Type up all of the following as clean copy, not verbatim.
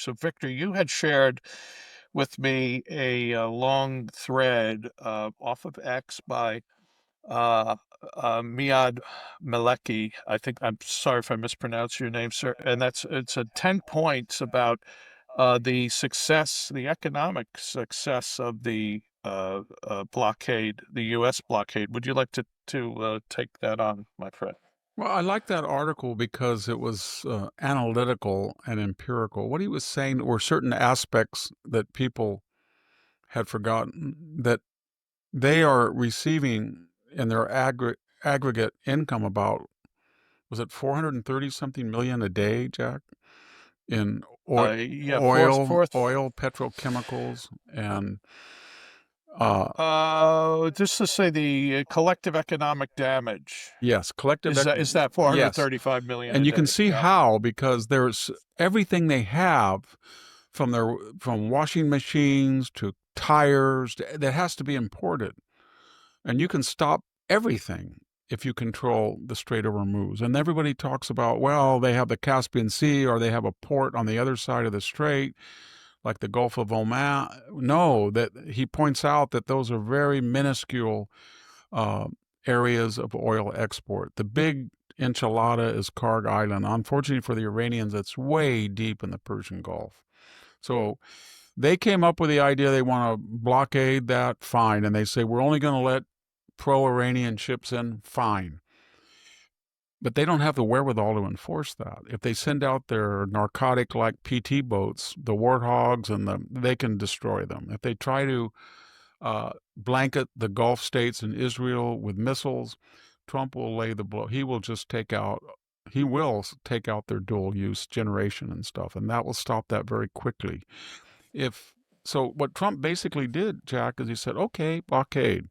So, Victor, you had shared with me a long thread off of X by uh, Miad Maleki. I think I'm sorry if I mispronounced your name, sir. And it's a 10 points about the success, the economic success of the blockade, the U.S. blockade. Would you like to take that on, my friend? Well, I like that article because it was analytical and empirical. What he was saying were certain aspects that people had forgotten that they are receiving in their aggregate income about, was it 430 something million a day, Jack, in Yeah, fourth. petrochemicals, and uh, Just to say the collective economic damage yes, collective, is that yes. 435 million And a you can day. see Yeah. how, because there's everything they have from washing machines to tires that has to be imported. And you can stop everything if you control the Strait of Hormuz. And everybody talks about, well, they have the Caspian Sea or they have a port on the other side of the strait, like the Gulf of Oman. No, that he points out that those are very minuscule uh, areas of oil export. The big enchilada is Karg Island. Unfortunately for the Iranians, it's way deep in the Persian Gulf. So they came up with the idea they want to blockade that, fine. And they say, we're only going to let pro Iranian ships in, fine. But they don't have the wherewithal to enforce that. If they send out their narcotic like PT boats, the warthogs, they can destroy them. If they try to blanket the Gulf states and Israel with missiles, Trump will lay the blow. He will take out their dual use generation and stuff, and that will stop that very quickly. If so, what Trump basically did, Jack, is he said, "Okay, blockade.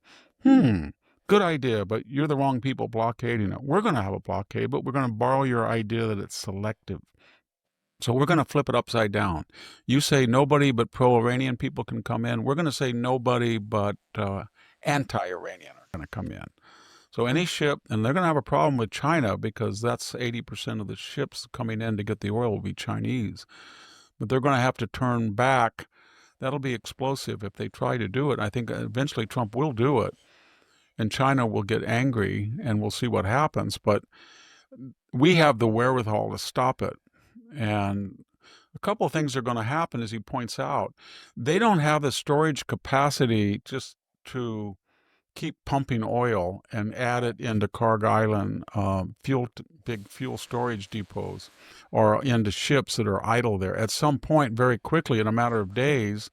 Good idea, but you're the wrong people blockading it. We're going to have a blockade, but we're going to borrow your idea that it's selective. So we're going to flip it upside down. You say nobody but pro-Iranian people can come in. We're going to say nobody but anti-Iranian are going to come in. So any ship, and they're going to have a problem with China because that's 80% of the ships coming in to get the oil will be Chinese. But they're going to have to turn back. That'll be explosive if they try to do it. I think eventually Trump will do it, and China will get angry, and we'll see what happens. But we have the wherewithal to stop it. And a couple of things are going to happen, as he points out. They don't have the storage capacity just to keep pumping oil and add it into Karg Island big fuel storage depots or into ships that are idle there. At some point, very quickly, in a matter of days,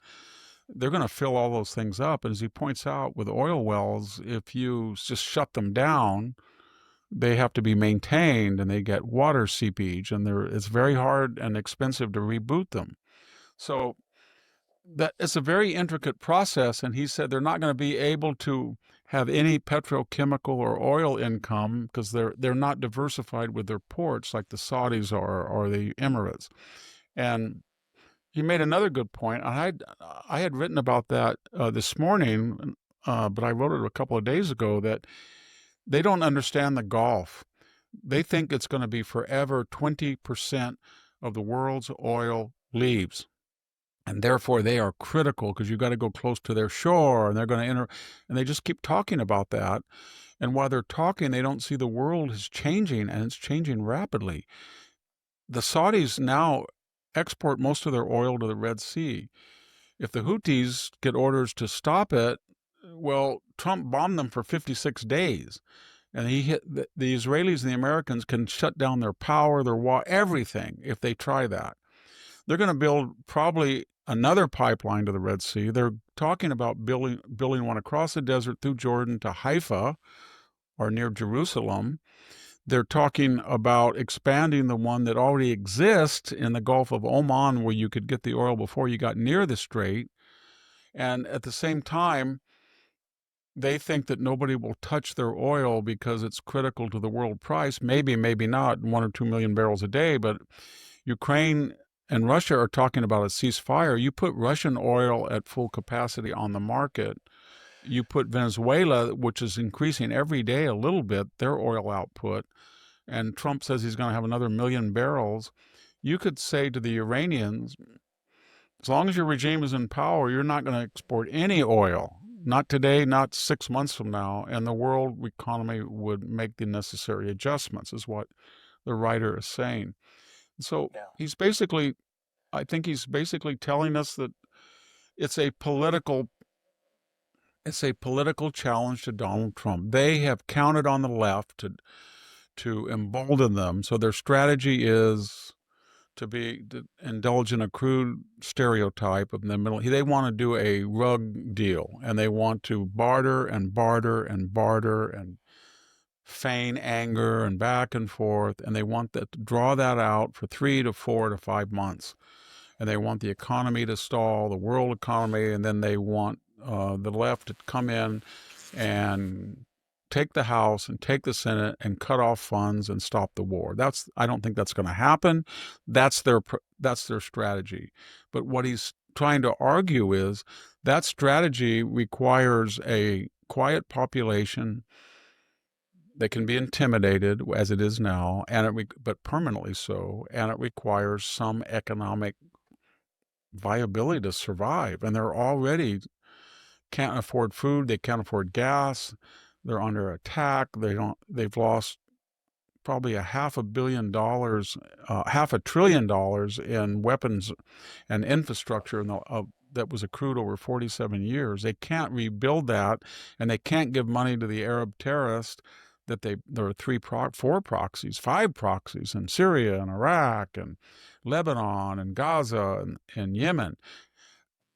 they're going to fill all those things up. And as he points out, with oil wells, if you just shut them down, they have to be maintained and they get water seepage, and it's very hard and expensive to reboot them. So that it's a very intricate process, and he said they're not going to be able to have any petrochemical or oil income because they're not diversified with their ports like the Saudis are or the Emirates. And he made another good point. I had written about that this morning, but I wrote it a couple of days ago, that they don't understand the Gulf. They think it's going to be forever 20% of the world's oil leaves. And therefore, they are critical because you've got to go close to their shore, and they're going to enter. And they just keep talking about that. And while they're talking, they don't see the world is changing, and it's changing rapidly. The Saudis now export most of their oil to the Red Sea. If the Houthis get orders to stop it, well, Trump bombed them for 56 days. And he hit the Israelis and the Americans can shut down their power, their water, everything if they try that. They're going to build probably another pipeline to the Red Sea. They're talking about building one across the desert through Jordan to Haifa or near Jerusalem. They're talking about expanding the one that already exists in the Gulf of Oman, where you could get the oil before you got near the strait. And at the same time, they think that nobody will touch their oil because it's critical to the world price. Maybe, maybe not, 1 or 2 million barrels a day. But Ukraine and Russia are talking about a ceasefire. You put Russian oil at full capacity on the market. You put Venezuela, which is increasing every day a little bit, their oil output, and Trump says he's going to have another million barrels. You could say to the Iranians, as long as your regime is in power, you're not going to export any oil. Not today, not 6 months from now, and the world economy would make the necessary adjustments, is what the writer is saying. So Yeah. he's basically, I think he's basically telling us that it's a political it's a political challenge to Donald Trump. They have counted on the left to embolden them. So their strategy is to indulge in a crude stereotype of the middle. They want to do a rug deal, and they want to barter and barter and barter and feign anger and back and forth, and they want to draw that out for 3 to 4 to 5 months, and they want the economy to stall, the world economy, and then they want the left to come in and take the House and take the Senate and cut off funds and stop the war. I don't think that's going to happen. That's their strategy. But what he's trying to argue is that strategy requires a quiet population. They can be intimidated as it is now, but permanently so, and it requires some economic viability to survive. And they're already can't afford food, they can't afford gas, they're under attack. They've lost probably $500 million, $500 billion in weapons and infrastructure that was accrued over 47 years. They can't rebuild that, and they can't give money to the Arab terrorists there are four proxies, five proxies in Syria and Iraq and Lebanon and Gaza and Yemen,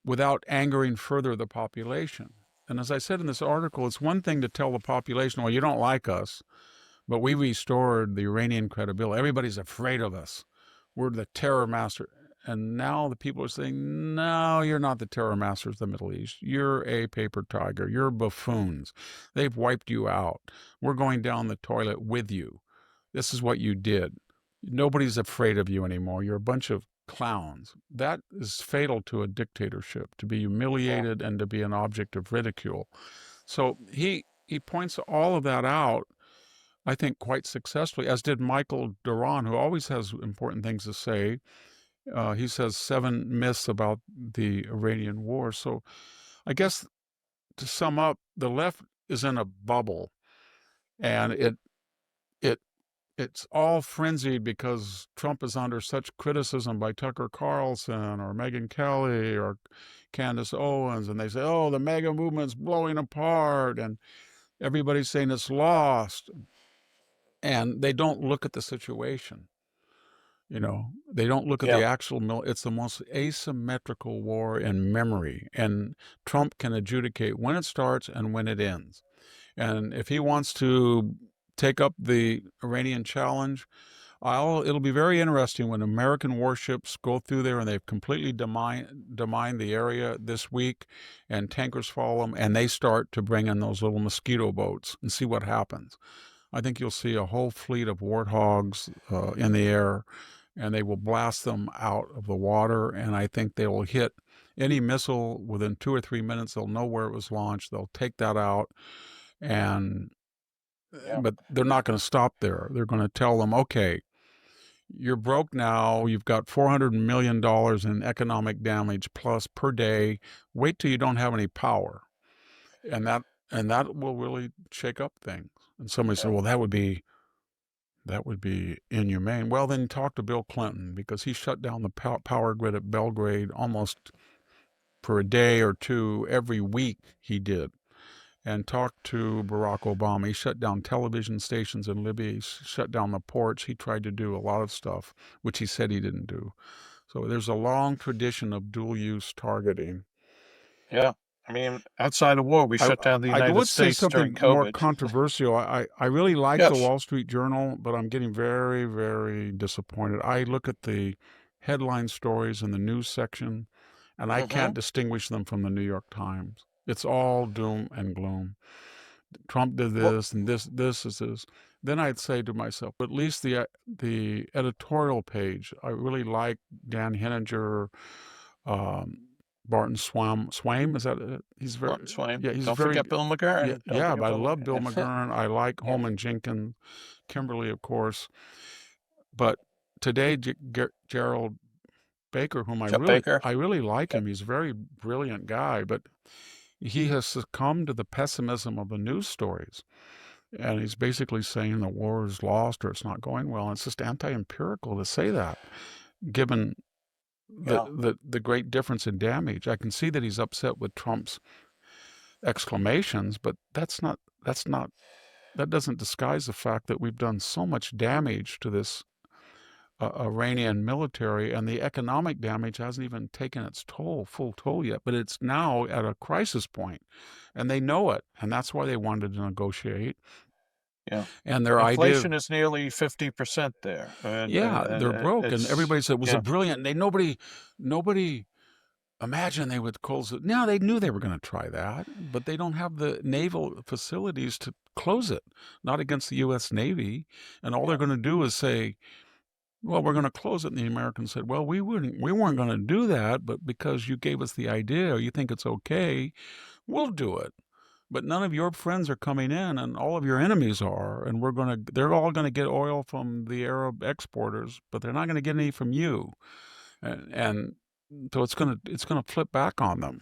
without angering further the population. And as I said in this article, it's one thing to tell the population, well, you don't like us, but we restored the Iranian credibility. Everybody's afraid of us. We're the terror master. And now the people are saying, no, you're not the terror masters of the Middle East. You're a paper tiger. You're buffoons. They've wiped you out. We're going down the toilet with you. This is what you did. Nobody's afraid of you anymore. You're a bunch of clowns. That is fatal to a dictatorship, to be humiliated and to be an object of ridicule. So he points all of that out, I think, quite successfully, as did Michael Duran, who always has important things to say. He says 7 myths about the Iranian war. So I guess to sum up, the left is in a bubble, and it it's all frenzied because Trump is under such criticism by Tucker Carlson or Megyn Kelly or Candace Owens, and they say, oh, the MAGA movement's blowing apart, and everybody's saying it's lost, and they don't look at the situation. They don't look at Yeah. the actual it's the most asymmetrical war in memory, and Trump can adjudicate when it starts and when it ends. And if he wants to take up the Iranian challenge, it'll be very interesting when American warships go through there and they've completely demined the area this week, and tankers follow them, and they start to bring in those little mosquito boats and see what happens. I think you'll see a whole fleet of warthogs in the air, and they will blast them out of the water, and I think they will hit any missile within 2 or 3 minutes. They'll know where it was launched. They'll take that out, but they're not going to stop there. They're going to tell them, okay, you're broke now. You've got $400 million in economic damage plus per day. Wait till you don't have any power, and that will really shake up things. And somebody said, well, that would be inhumane. Well, then talk to Bill Clinton, because he shut down the power grid at Belgrade almost for a day or two every week. He did. And talk to Barack Obama. He shut down television stations in Libya. He shut down the ports. He tried to do a lot of stuff, which he said he didn't do. So there's a long tradition of dual-use targeting. Yeah. I mean, outside of war, we shut down the I United would say States during something more COVID. controversial. I really like the Yes. Wall Street Journal, but I'm getting very, very disappointed. I look at the headline stories in the news section, and I can't distinguish them from the New York Times. It's all doom and gloom. Trump did this, and this is this. Then I'd say to myself, at least the editorial page, I really like Dan Henninger, Barton Swaim, is that it? He's very, Martin Swain. yeah, he's Don't very, forget Bill McGurn. yeah, Don't yeah, forget but I Bill love Bill McGurn. McGurn. I like Yeah. Holman Jenkins, Kimberly, of course. But today, Gerald Baker, whom Chet Baker. I really like Yeah. him. He's a very brilliant guy, but he has succumbed to the pessimism of the news stories. And he's basically saying the war is lost or it's not going well. And it's just anti-empirical to say that, given Yeah. the great difference in damage. I can see that he's upset with Trump's exclamations, but that doesn't disguise the fact that we've done so much damage to this Iranian military, and the economic damage hasn't even taken its full toll yet, but it's now at a crisis point, and they know it, and that's why they wanted to negotiate. Yeah. And their idea, Inflation is nearly 50% there. yeah, they're broke, and It's, everybody said it was a yeah, brilliant. Nobody imagined they would close it. Now they knew they were going to try that, but they don't have the naval facilities to close it, not against the U.S. Navy, and all they're yeah, going to do is say, well, we're going to close it. And the Americans said, well, we weren't going to do that, but because you gave us the idea, or you think it's okay, we'll do it. But none of your friends are coming in, and all of your enemies are, and they're all going to get oil from the Arab exporters, but they're not going to get any from you. And so it's going to flip back on them.